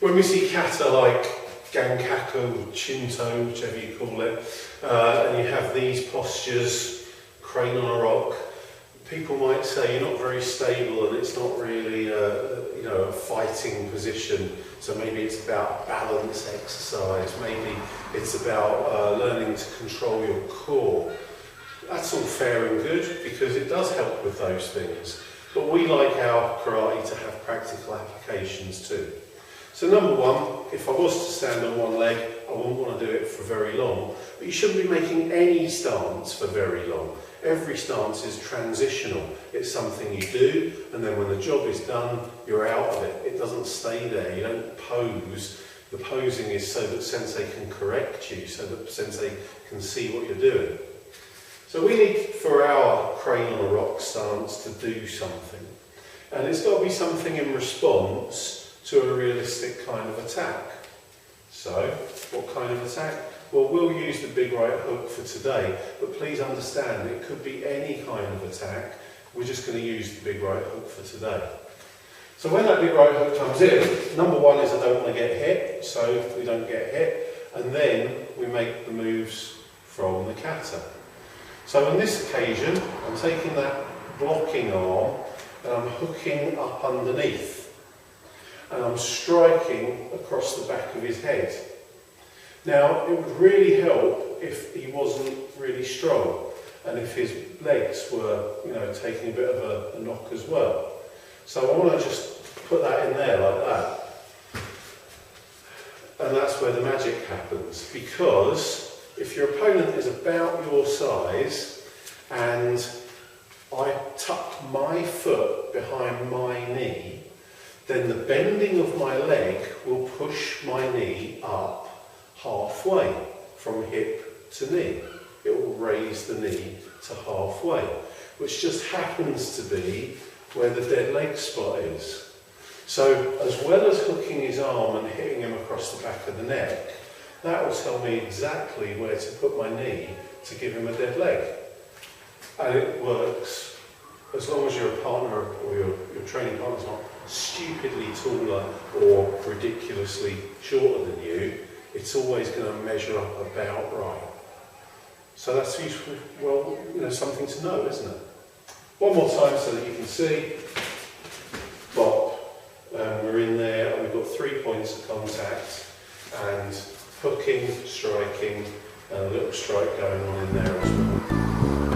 When we see kata like Gankaku or Shinto, whichever you call it, and you have these postures, crane on a rock, people might say you're not very stable and it's not really a fighting position. So maybe it's about balance exercise, maybe it's about learning to control your core. That's all fair and good because it does help with those things. But we like our karate to have practical applications too. So number one, if I was to stand on one leg, I wouldn't want to do it for very long. But you shouldn't be making any stance for very long. Every stance is transitional. It's something you do, and then when the job is done, you're out of it. It doesn't stay there. You don't pose. The posing is so that sensei can correct you, so that sensei can see what you're doing. So we need, for our crane on a rock stance, to do something. And it's got to be something in response to a realistic kind of attack. So, what kind of attack? Well, we'll use the big right hook for today, but please understand it could be any kind of attack. We're just going to use the big right hook for today. So when that big right hook comes in, number one is I don't want to get hit, so we don't get hit, and then we make the moves from the kata. So on this occasion, I'm taking that blocking arm and I'm hooking up underneath. And I'm striking across the back of his head. Now, it would really help if he wasn't really strong and if his legs were, taking a bit of a knock as well. So I want to just put that in there like that. And that's where the magic happens, because if your opponent is about your size and I tuck my foot behind my knee, then the bending of my leg will push my knee up halfway from hip to knee. It will raise the knee to halfway, which just happens to be where the dead leg spot is. So as well as hooking his arm and hitting him across the back of the neck, that will tell me exactly where to put my knee to give him a dead leg. And it works as long as your partner or your training partner's not stupidly taller or ridiculously shorter than you. It's always going to measure up about right. So that's useful, something to know, isn't it? One more time so that you can see. Bop. We're in there and we've got 3 points of contact and hooking, striking, and a little strike going on in there as well.